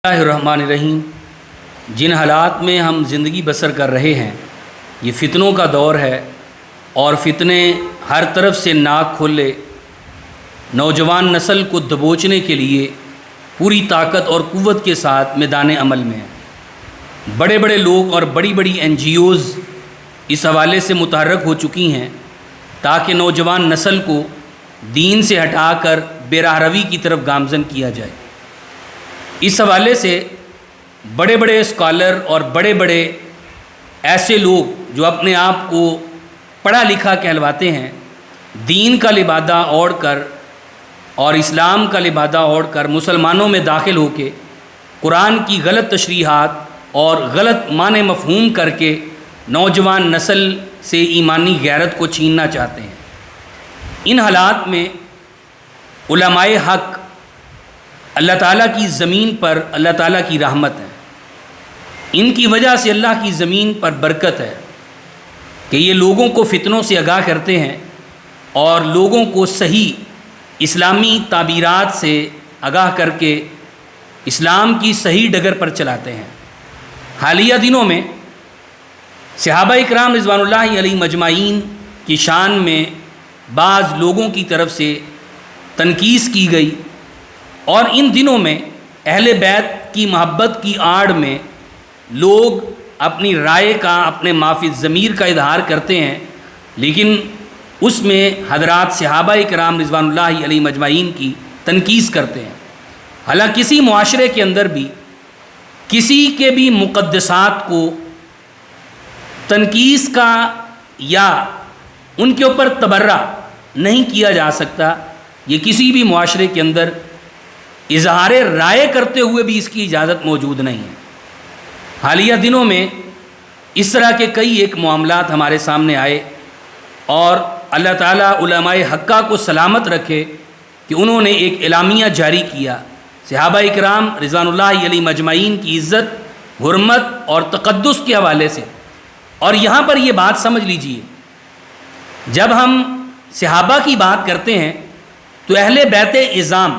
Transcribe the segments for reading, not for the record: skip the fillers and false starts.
اللہ الرحمن الرحیم۔ جن حالات میں ہم زندگی بسر کر رہے ہیں یہ فتنوں کا دور ہے، اور فتنے ہر طرف سے ناک کھولے نوجوان نسل کو دبوچنے کے لیے پوری طاقت اور قوت کے ساتھ میدان عمل میں ہیں۔ بڑے بڑے لوگ اور بڑی بڑی NGOs اس حوالے سے متحرک ہو چکی ہیں تاکہ نوجوان نسل کو دین سے ہٹا کر بے راہ روی کی طرف گامزن کیا جائے۔ اس حوالے سے بڑے بڑے اسکالر اور بڑے بڑے ایسے لوگ جو اپنے آپ کو پڑھا لکھا کہلواتے ہیں، دین کا لبادہ اوڑھ کر اور اسلام کا لبادہ اوڑھ کر مسلمانوں میں داخل ہو کے قرآن کی غلط تشریحات اور غلط معنی مفہوم کر کے نوجوان نسل سے ایمانی غیرت کو چھیننا چاہتے ہیں۔ ان حالات میں علماء حق اللہ تعالیٰ کی زمین پر اللہ تعالیٰ کی رحمت ہے۔ ان کی وجہ سے اللہ کی زمین پر برکت ہے کہ یہ لوگوں کو فتنوں سے آگاہ کرتے ہیں اور لوگوں کو صحیح اسلامی تعبیرات سے آگاہ کر کے اسلام کی صحیح ڈگر پر چلاتے ہیں۔ حالیہ دنوں میں صحابہ اکرام رضوان اللہ علیہ مجمعین کی شان میں بعض لوگوں کی طرف سے تنقید کی گئی، اور ان دنوں میں اہل بیت کی محبت کی آڑ میں لوگ اپنی رائے کا، اپنے معافی ضمیر کا اظہار کرتے ہیں، لیکن اس میں حضرات صحابہ اکرام رضوان اللہ علیہ مجمعین کی تنقید کرتے ہیں۔ حالانکہ کسی معاشرے کے اندر بھی کسی کے بھی مقدسات کو تنقید کا یا ان کے اوپر تبرہ نہیں کیا جا سکتا۔ یہ کسی بھی معاشرے کے اندر اظہار رائے کرتے ہوئے بھی اس کی اجازت موجود نہیں ہے۔ حالیہ دنوں میں اس طرح کے کئی ایک معاملات ہمارے سامنے آئے، اور اللہ تعالیٰ علماء حقہ کو سلامت رکھے کہ انہوں نے ایک اعلامیہ جاری کیا صحابہ اکرام رضوان اللہ علیہ مجمعین کی عزت، حرمت اور تقدس کے حوالے سے۔ اور یہاں پر یہ بات سمجھ لیجئے، جب ہم صحابہ کی بات کرتے ہیں تو اہل بیت اعظام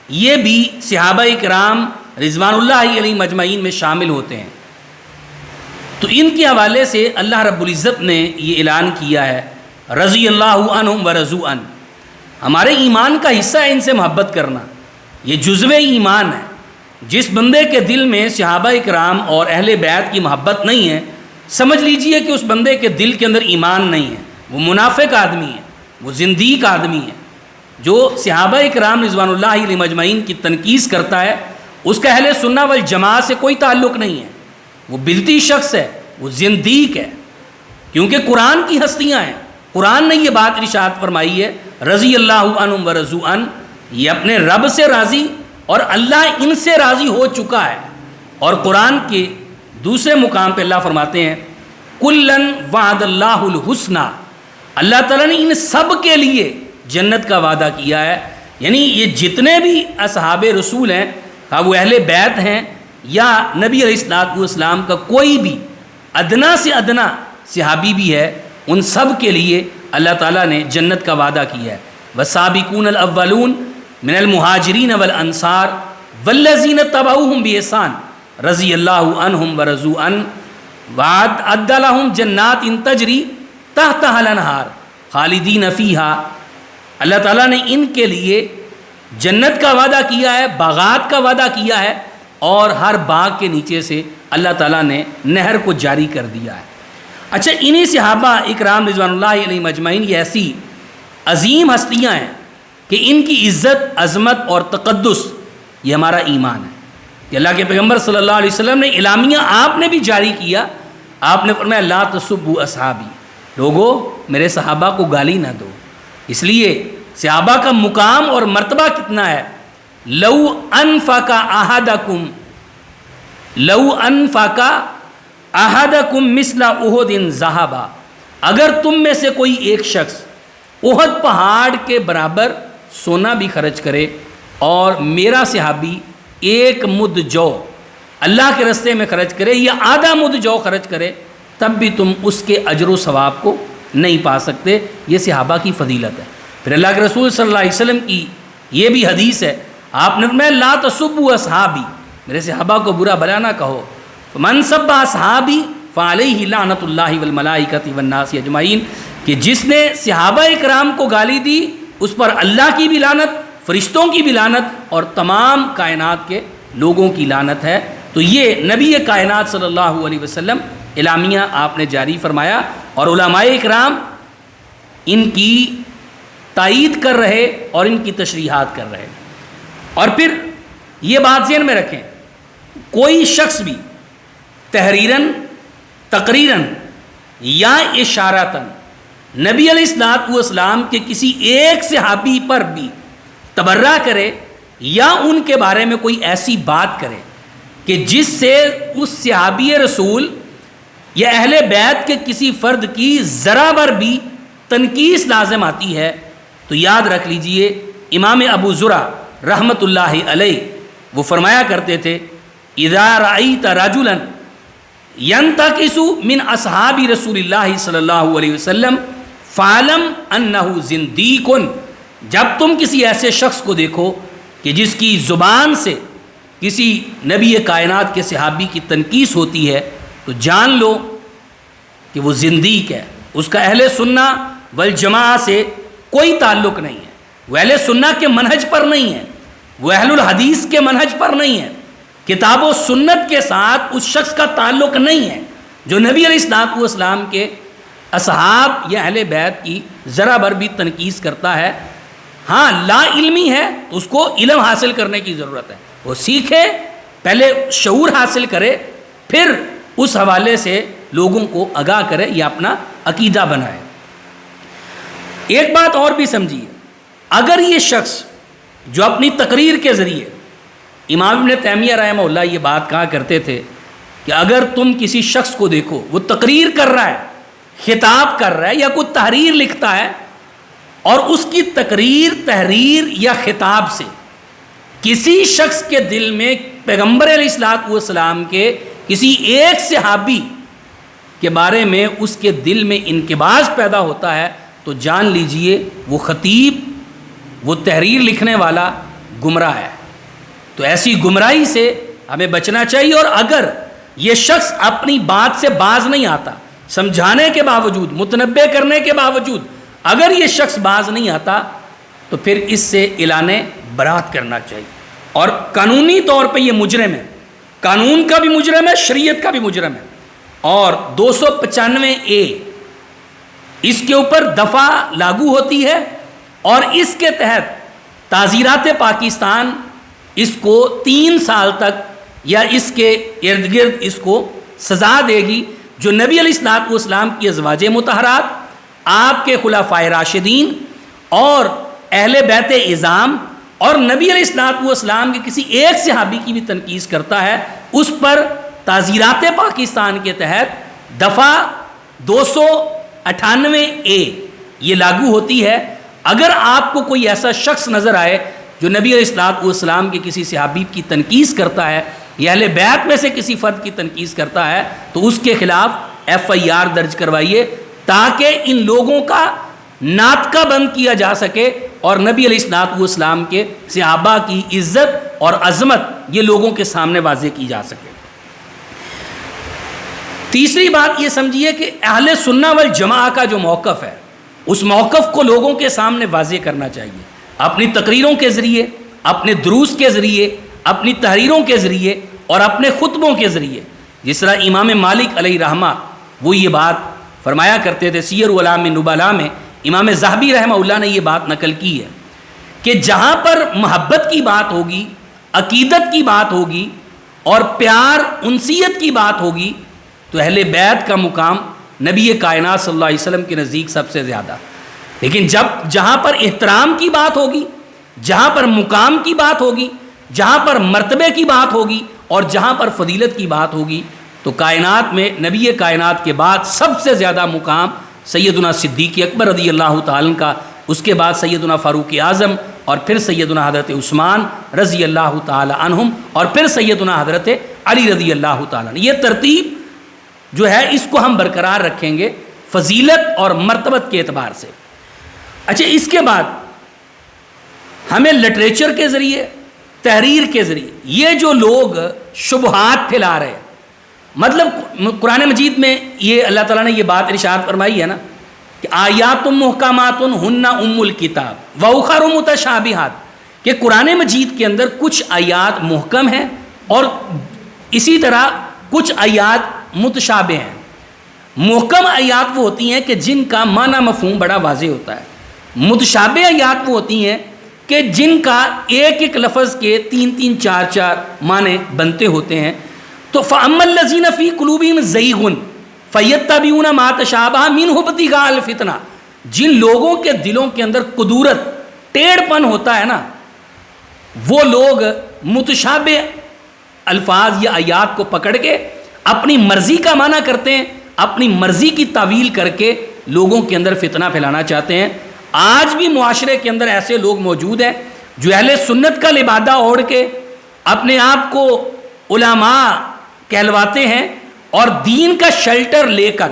یہ بھی صحابہ اکرام رضوان اللہ علیہ مجمعین میں شامل ہوتے ہیں۔ تو ان کے حوالے سے اللہ رب العزت نے یہ اعلان کیا ہے، رضی اللہ عنہم ورضوا عنہ، ہمارے ایمان کا حصہ ہے ان سے محبت کرنا، یہ جزو ایمان ہے۔ جس بندے کے دل میں صحابہ اکرام اور اہل بیت کی محبت نہیں ہے، سمجھ لیجئے کہ اس بندے کے دل کے اندر ایمان نہیں ہے، وہ منافق آدمی ہے، وہ زندیق آدمی ہے۔ جو صحابہ اکرام رضوان اللہ علیہ مجمعین کی تنقید کرتا ہے اس کا اہل سنہ والجماعت سے کوئی تعلق نہیں ہے، وہ بدعتی شخص ہے، وہ زندیق ہے، کیونکہ قرآن کی ہستیاں ہیں۔ قرآن نے یہ بات ارشاد فرمائی ہے، رضی اللہ عنہم ورضوا عنہ، یہ اپنے رب سے راضی اور اللہ ان سے راضی ہو چکا ہے۔ اور قرآن کے دوسرے مقام پہ اللہ فرماتے ہیں، کلن وعد اللہ الحسنی، اللہ تعالیٰ نے ان سب کے لیے جنت کا وعدہ کیا ہے۔ یعنی یہ جتنے بھی اصحاب رسول ہیں، وہ اہل بیت ہیں یا نبی علیہ الصلوۃ والسلام کا کوئی بھی ادنا سے ادنا صحابی بھی ہے، ان سب کے لیے اللہ تعالیٰ نے جنت کا وعدہ کیا ہے۔ والسابقون الاولون من المہاجرین والانصار والذین اتبعوہم بإحسان رضی اللہ عنہم ورضوا عنہ وأعد لہم جنات تجری تحتہا الانہار خالدین فیہا، اللہ تعالیٰ نے ان کے لیے جنت کا وعدہ کیا ہے، باغات کا وعدہ کیا ہے، اور ہر باغ کے نیچے سے اللہ تعالیٰ نے نہر کو جاری کر دیا ہے۔ اچھا، انہی صحابہ اکرام رضوان اللہ علیہ مجمعین یہ ایسی عظیم ہستیاں ہیں کہ ان کی عزت، عظمت اور تقدس یہ ہمارا ایمان ہے کہ اللہ کے پیغمبر صلی اللہ علیہ وسلم نے اعلامیہ آپ نے بھی جاری کیا۔ آپ نے فرمایا لا تسبوا اصحابی، لوگو میرے صحابہ کو گالی نہ دو۔ اس لیے صحابہ کا مقام اور مرتبہ کتنا ہے، لو انفق احدکم مثل احد ذہبا، اگر تم میں سے کوئی ایک شخص احد پہاڑ کے برابر سونا بھی خرچ کرے اور میرا صحابی ایک مد جو اللہ کے راستے میں خرچ کرے یا آدھا مد جو خرچ کرے، تب بھی تم اس کے اجر و ثواب کو نہیں پا سکتے۔ یہ صحابہ کی فضیلت ہے۔ پھر اللہ کے رسول صلی اللہ علیہ وسلم کی یہ بھی حدیث ہے، آپ نے فرمایا لا تسبوا اصحابی، میرے صحابہ کو برا بلا نہ کہو. من سب اصحابی فعلیہ لعنت اللہ والملائکۃ والناس اجمعین, کہ جس نے صحابہ اکرام کو گالی دی اس پر اللہ کی بھی لعنت, فرشتوں کی بھی لعنت اور تمام کائنات کے لوگوں کی لعنت ہے. تو یہ نبی کائنات صلی اللہ علیہ وسلم اعلامیہ آپ نے جاری فرمایا, اور علماء اکرام ان کی تائید کر رہے اور ان کی تشریحات کر رہے. اور پھر یہ بات ذہن میں رکھیں, کوئی شخص بھی تحریراً, تقریراً یا اشارتاً نبی علیہ الصلوۃ والسلام کے کسی ایک صحابی پر بھی تبرہ کرے یا ان کے بارے میں کوئی ایسی بات کرے کہ جس سے اس صحابی رسول یا اہل بیت کے کسی فرد کی ذرا بر بھی تنقیص لازم آتی ہے, تو یاد رکھ لیجئے امام ابو زرع رحمۃ اللہ علیہ وہ فرمایا کرتے تھے, اذا رأیت رجلا ینتقص من اصحاب رسول اللہ صلی اللہ علیہ وسلم فعلم انہ زندیق, جب تم کسی ایسے شخص کو دیکھو کہ جس کی زبان سے کسی نبی کائنات کے صحابی کی تنقیص ہوتی ہے تو جان لو کہ وہ زندیق ہے, اس کا اہل سنہ والجماعہ سے کوئی تعلق نہیں ہے, وہ اہل سنہ کے منہج پر نہیں ہے, وہ اہل الحدیث کے منہج پر نہیں ہے, کتاب و سنت کے ساتھ اس شخص کا تعلق نہیں ہے جو نبی علیہ الصلوۃ والسلام کے اصحاب یا اہل بیت کی ذرا بر بھی تنقیص کرتا ہے. ہاں لا علمی ہے تو اس کو علم حاصل کرنے کی ضرورت ہے, وہ سیکھے, پہلے شعور حاصل کرے, پھر اس حوالے سے لوگوں کو آگاہ کرے یا اپنا عقیدہ بنائے. ایک بات اور بھی سمجھیے, اگر یہ شخص جو اپنی تقریر کے ذریعے, امام ابن تیمیہ رحمہ اللہ یہ بات کہا کرتے تھے کہ اگر تم کسی شخص کو دیکھو وہ تقریر کر رہا ہے, خطاب کر رہا ہے یا کوئی تحریر لکھتا ہے, اور اس کی تقریر, تحریر یا خطاب سے کسی شخص کے دل میں پیغمبر علیہ الصلوۃ والسلام کے کسی ایک صحابی کے بارے میں اس کے دل میں انکباس پیدا ہوتا ہے, تو جان لیجئے وہ خطیب, وہ تحریر لکھنے والا گمراہ ہے. تو ایسی گمراہی سے ہمیں بچنا چاہیے. اور اگر یہ شخص اپنی بات سے باز نہیں آتا, سمجھانے کے باوجود, متنبہ کرنے کے باوجود اگر یہ شخص باز نہیں آتا تو پھر اس سے اعلان برات کرنا چاہیے. اور قانونی طور پہ یہ مجرم ہے, قانون کا بھی مجرم ہے, شریعت کا بھی مجرم ہے. اور 295A اس کے اوپر دفعہ لاگو ہوتی ہے, اور اس کے تحت تعزیرات پاکستان اس کو 3 سال تک یا اس کے ارد گرد اس کو سزا دے گی جو نبی علیہ الصلوۃ والسلام کی ازواج مطہرات, آپ کے خلفائے راشدین اور اہل بیت اعظام اور نبی علیہ الصلوۃ والسلام کے کسی ایک صحابی کی بھی تنقیص کرتا ہے, اس پر تعزیرات پاکستان کے تحت دفعہ 298A یہ لاگو ہوتی ہے. اگر آپ کو کوئی ایسا شخص نظر آئے جو نبی علیہ الصلوۃ والسلام کے کسی صحابی کی تنقیص کرتا ہے یا اہل بیت میں سے کسی فرد کی تنقیص کرتا ہے تو اس کے خلاف FIR درج کروائیے, تاکہ ان لوگوں کا ناطقہ بند کیا جا سکے اور نبی علیہ الصلوۃ والسلام کے صحابہ کی عزت اور عظمت یہ لوگوں کے سامنے واضح کی جا سکے. تیسری بات یہ سمجھیے کہ اہل سنہ والجماعہ کا جو موقف ہے اس موقف کو لوگوں کے سامنے واضح کرنا چاہیے, اپنی تقریروں کے ذریعے, اپنے دروس کے ذریعے, اپنی تحریروں کے ذریعے اور اپنے خطبوں کے ذریعے. جس طرح امام مالک علیہ رحمہ وہ یہ بات فرمایا کرتے تھے, سیر اعلام نبلاء میں امام ذہبی رحمہ اللہ نے یہ بات نقل کی ہے کہ جہاں پر محبت کی بات ہوگی, عقیدت کی بات ہوگی اور پیار, انسیت کی بات ہوگی تو اہل بیت کا مقام نبی کائنات صلی اللہ علیہ وسلم کے نزدیک سب سے زیادہ. لیکن جہاں پر احترام کی بات ہوگی, جہاں پر مقام کی بات ہوگی, جہاں پر مرتبے کی بات ہوگی اور جہاں پر فضیلت کی بات ہوگی تو کائنات میں نبی کائنات کے بعد سب سے زیادہ مقام سیدنا صدیق اکبر رضی اللہ تعالیٰ کا, اس کے بعد سیدنا فاروق اعظم اور پھر سیدنا حضرت عثمان رضی اللہ تعالیٰ عنہم اور پھر سیدنا حضرت علی رضی اللہ تعالیٰ عنہ. یہ ترتیب جو ہے اس کو ہم برقرار رکھیں گے فضیلت اور مرتبت کے اعتبار سے. اچھا, اس کے بعد ہمیں لٹریچر کے ذریعے, تحریر کے ذریعے یہ جو لوگ شبہات پھیلا رہے ہیں، مطلب قرآن مجید میں یہ اللہ تعالیٰ نے یہ بات ارشاد فرمائی ہے نا کہ آیات محکمات ہن ام الکتاب واخر متشابہات، کہ قرآن مجید کے اندر کچھ آیات محکم ہیں اور اسی طرح کچھ آیات متشابہ ہیں۔ محکم آیات وہ ہوتی ہیں کہ جن کا معنی مفہوم بڑا واضح ہوتا ہے، متشابہ آیات وہ ہوتی ہیں کہ جن کا ایک ایک لفظ کے 3 4 4 معنی بنتے ہوتے ہیں۔ تو فَأَمَّا الَّذِينَ فِي قُلُوبِهِمْ زَيْغٌ فَيَتَّبِعُونَ مَا تَشَابَهَ مِنْهُ ابْتِغَاءَ الْفِتْنَةِ، جن لوگوں کے دلوں کے اندر قدورت ٹیڑھ پن ہوتا ہے نا، وہ لوگ متشابہ الفاظ یا آیات کو پکڑ کے اپنی مرضی کا معنی کرتے ہیں، اپنی مرضی کی تعویل کر کے لوگوں کے اندر فتنہ پھیلانا چاہتے ہیں۔ آج بھی معاشرے کے اندر ایسے لوگ موجود ہیں جو اہل سنت کا لبادہ اوڑھ کے اپنے آپ کو علماء کہلواتے ہیں اور دین کا شیلٹر لے کر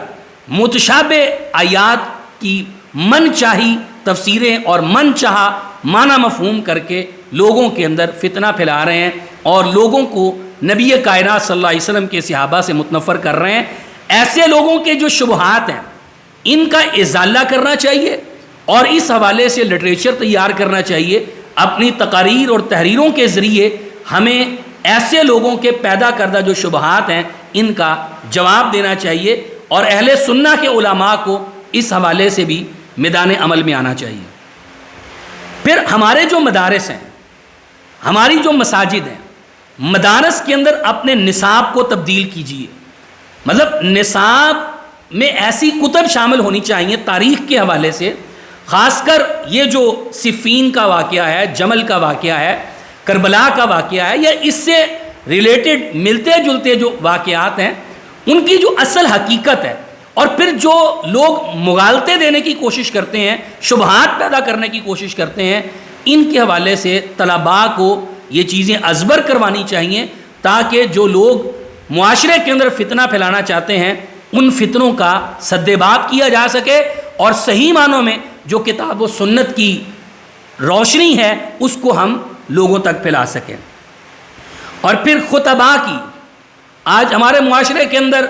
متشابہ آیات کی من چاہی تفسیریں اور من چاہا معنی مفہوم کر کے لوگوں کے اندر فتنہ پھیلا رہے ہیں اور لوگوں کو نبی کائنات صلی اللہ علیہ وسلم کے صحابہ سے متنفر کر رہے ہیں۔ ایسے لوگوں کے جو شبہات ہیں ان کا ازالہ کرنا چاہیے اور اس حوالے سے لٹریچر تیار کرنا چاہیے۔ اپنی تقاریر اور تحریروں کے ذریعے ہمیں ایسے لوگوں کے پیدا کردہ جو شبہات ہیں ان کا جواب دینا چاہیے اور اہل سنہ کے علماء کو اس حوالے سے بھی میدان عمل میں آنا چاہیے۔ پھر ہمارے جو مدارس ہیں، ہماری جو مساجد ہیں، مدارس کے اندر اپنے نصاب کو تبدیل کیجیے۔ مطلب نصاب میں ایسی کتب شامل ہونی چاہیے تاریخ کے حوالے سے، خاص کر یہ جو صفین کا واقعہ ہے، جمل کا واقعہ ہے، کربلا کا واقعہ ہے، یا اس سے ریلیٹڈ ملتے جلتے جو واقعات ہیں ان کی جو اصل حقیقت ہے، اور پھر جو لوگ مغالطے دینے کی کوشش کرتے ہیں، شبہات پیدا کرنے کی کوشش کرتے ہیں، ان کے حوالے سے طلباء کو یہ چیزیں ازبر کروانی چاہیے تاکہ جو لوگ معاشرے کے اندر فتنہ پھیلانا چاہتے ہیں ان فتنوں کا سدباب کیا جا سکے اور صحیح معنوں میں جو کتاب و سنت کی روشنی ہے اس کو ہم لوگوں تک پھیلا سکیں۔ اور پھر خطباء کی، آج ہمارے معاشرے کے اندر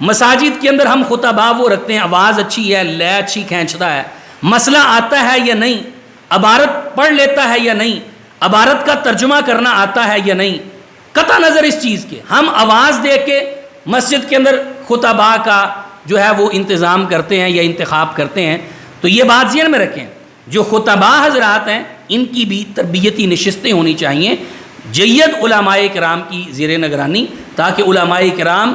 مساجد کے اندر ہم خطباء وہ رکھتے ہیں، آواز اچھی ہے، لے اچھی کھینچتا ہے، مسئلہ آتا ہے یا نہیں، عبارت پڑھ لیتا ہے یا نہیں، عبارت کا ترجمہ کرنا آتا ہے یا نہیں، قطع نظر اس چیز کے ہم آواز دے کے مسجد کے اندر خطباء کا جو ہے وہ انتظام کرتے ہیں یا انتخاب کرتے ہیں۔ تو یہ بات ذہن میں رکھیں، جو خطباء حضرات ہیں ان کی بھی تربیتی نشستیں ہونی چاہیے جید علماء کرام کی زیر نگرانی، تاکہ علماء کرام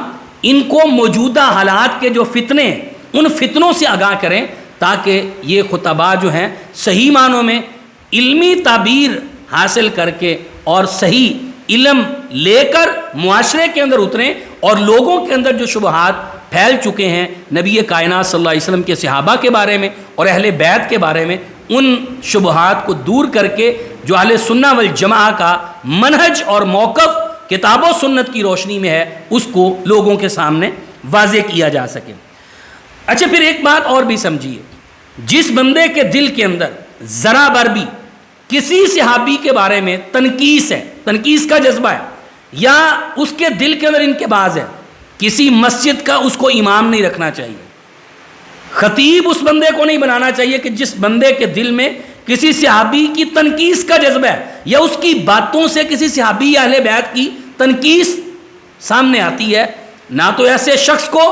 ان کو موجودہ حالات کے جو فتنے ہیں ان فتنوں سے آگاہ کریں تاکہ یہ خطباء جو ہیں صحیح معنوں میں علمی تعبیر حاصل کر کے اور صحیح علم لے کر معاشرے کے اندر اتریں اور لوگوں کے اندر جو شبہات پھیل چکے ہیں نبی کائنات صلی اللہ علیہ وسلم کے صحابہ کے بارے میں اور اہل بیت کے بارے میں، ان شبہات کو دور کر کے جو اہل سنہ والجماعہ کا منہج اور موقف کتاب و سنت کی روشنی میں ہے اس کو لوگوں کے سامنے واضح کیا جا سکے۔ اچھا، پھر ایک بات اور بھی سمجھیے، جس بندے کے دل کے اندر ذرا بر بھی کسی صحابی کے بارے میں تنقیص ہے، تنقیص کا جذبہ ہے، یا اس کے دل کے اندر انکباز ہے، کسی مسجد کا اس کو امام نہیں رکھنا چاہیے، خطیب اس بندے کو نہیں بنانا چاہیے کہ جس بندے کے دل میں کسی صحابی کی تنقیص کا جذبہ ہے یا اس کی باتوں سے کسی صحابی یا اہل بیت کی تنقیص سامنے آتی ہے۔ نہ تو ایسے شخص کو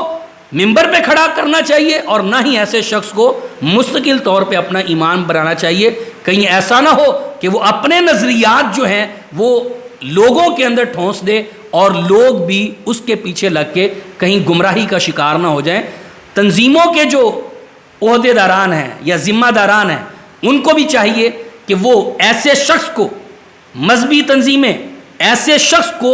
ممبر پہ کھڑا کرنا چاہیے اور نہ ہی ایسے شخص کو مستقل طور پہ اپنا امام بنانا چاہیے، کہیں ایسا نہ ہو کہ وہ اپنے نظریات جو ہیں وہ لوگوں کے اندر ٹھونس دے اور لوگ بھی اس کے پیچھے لگ کے کہیں گمراہی کا شکار نہ ہو جائیں۔ تنظیموں کے جو عہدے داران ہیں یا ذمہ داران ہیں ان کو بھی چاہیے کہ وہ ایسے شخص کو، مذہبی تنظیمیں ایسے شخص کو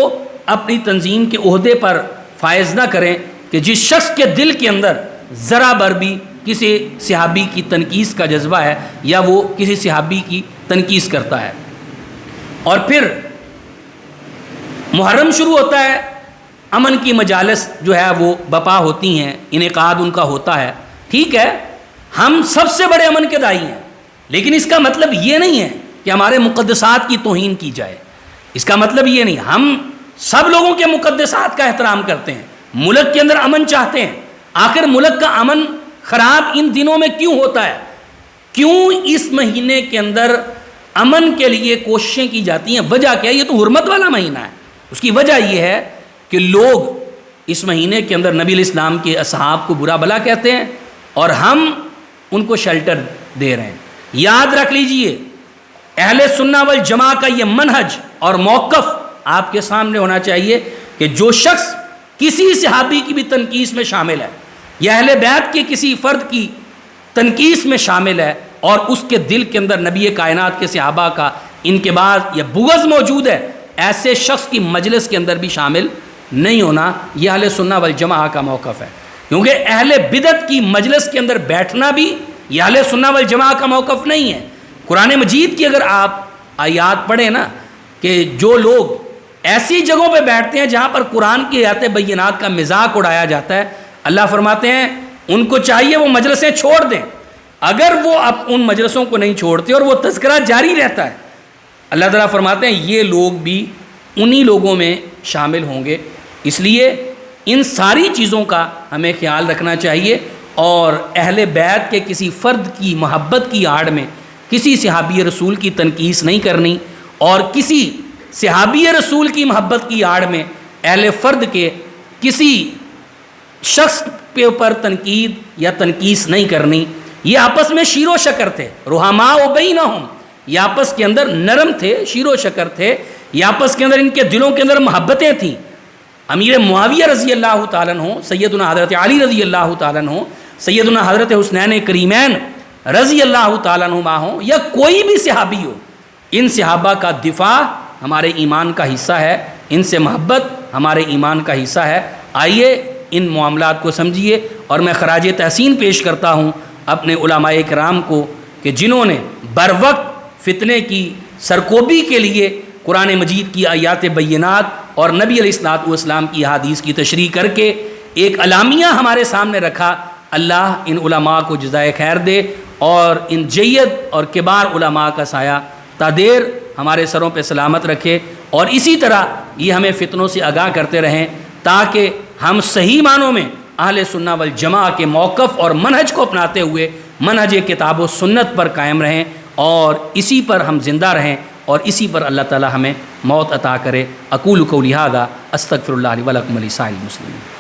اپنی تنظیم کے عہدے پر فائز نہ کریں کہ جس شخص کے دل کے اندر ذرا بر بھی کسی صحابی کی تنقیص کا جذبہ ہے یا وہ کسی صحابی کی تنقیص کرتا ہے۔ اور پھر محرم شروع ہوتا ہے، امن کی مجالس جو ہے وہ بپا ہوتی ہیں، انعقاد ان کا ہوتا ہے، ٹھیک ہے، ہم سب سے بڑے امن کے داعی ہیں، لیکن اس کا مطلب یہ نہیں ہے کہ ہمارے مقدسات کی توہین کی جائے، اس کا مطلب یہ نہیں ہم سب لوگوں کے مقدسات کا احترام کرتے ہیں، ملک کے اندر امن چاہتے ہیں، آخر ملک کا امن خراب ان دنوں میں کیوں ہوتا ہے؟ کیوں اس مہینے کے اندر امن کے لیے کوششیں کی جاتی ہیں؟ وجہ کیا ہے؟ یہ تو حرمت والا مہینہ ہے۔ اس کی وجہ یہ ہے کہ لوگ اس مہینے کے اندر نبی علیہ السلام کے اصحاب کو برا بھلا کہتے ہیں اور ہم ان کو شیلٹر دے رہے ہیں۔ یاد رکھ لیجئے اہل سنہ والجماع کا یہ منہج اور موقف آپ کے سامنے ہونا چاہیے کہ جو شخص کسی صحابی کی بھی تنقیس میں شامل ہے یا اہل بیت کے کسی فرد کی تنقیس میں شامل ہے اور اس کے دل کے اندر نبی کائنات کے صحابہ کا انکباس یا بغض موجود ہے، ایسے شخص کی مجلس کے اندر بھی شامل نہیں ہونا، یہ اہل سنہ والجماع کا موقف ہے۔ کیونکہ اہل بدعت کی مجلس کے اندر بیٹھنا بھی یہ اہل سنہ والجماع کا موقف نہیں ہے۔ قرآن مجید کی اگر آپ آیات پڑھیں نا کہ جو لوگ ایسی جگہوں پہ بیٹھتے ہیں جہاں پر قرآن کی آیات بینات کا مذاق اڑایا جاتا ہے، اللہ فرماتے ہیں ان کو چاہیے وہ مجلسیں چھوڑ دیں۔ اگر وہ اب ان مجلسوں کو نہیں چھوڑتے اور وہ تذکرہ جاری رہتا ہے، اللہ تعالیٰ فرماتے ہیں یہ لوگ بھی انہی لوگوں میں شامل ہوں گے۔ اس لیے ان ساری چیزوں کا ہمیں خیال رکھنا چاہیے اور اہل بیت کے کسی فرد کی محبت کی آڑ میں کسی صحابی رسول کی تنقیس نہیں کرنی، اور کسی صحابی رسول کی محبت کی آڑ میں اہل فرد کے کسی شخص کے اوپر تنقید یا تنقیس نہیں کرنی۔ یہ آپس میں شیر و شکر تھے، رحماء بینہم، یہ آپس کے اندر نرم تھے، شیر و شکر تھے، یہ آپس کے اندر ان کے دلوں کے اندر محبتیں تھیں۔ امیر معاویہ رضی اللہ تعالیٰ عنہ، سیدنا حضرت علی رضی اللہ تعالیٰ عنہ، سیدنا حضرت حسنین کریمین رضی اللہ تعالیٰ عنہما ہوں یا کوئی بھی صحابی ہو، ان صحابہ کا دفاع ہمارے ایمان کا حصہ ہے، ان سے محبت ہمارے ایمان کا حصہ ہے۔ آئیے ان معاملات کو سمجھیے، اور میں خراج تحسین پیش کرتا ہوں اپنے علماء کرام کو کہ جنہوں نے بر وقت فتنے کی سرکوبی کے لیے قرآن مجید کی آیات بینات اور نبی علیہ الصلوۃ والسلام کی احادیث کی تشریح کر کے ایک اعلامیہ ہمارے سامنے رکھا۔ اللہ ان علماء کو جزائے خیر دے اور ان جید اور کبار علماء کا سایہ تا دیر ہمارے سروں پہ سلامت رکھے، اور اسی طرح یہ ہمیں فتنوں سے آگاہ کرتے رہیں تاکہ ہم صحیح معنوں میں اہل سنہ والجماع کے موقف اور منہج کو اپناتے ہوئے منہج کتاب و سنت پر قائم رہیں اور اسی پر ہم زندہ رہیں اور اسی پر اللہ تعالی ہمیں موت عطا کرے۔ اقول قولی ھذا استغفر اللہ لی ولکم ولسائر المسلمین۔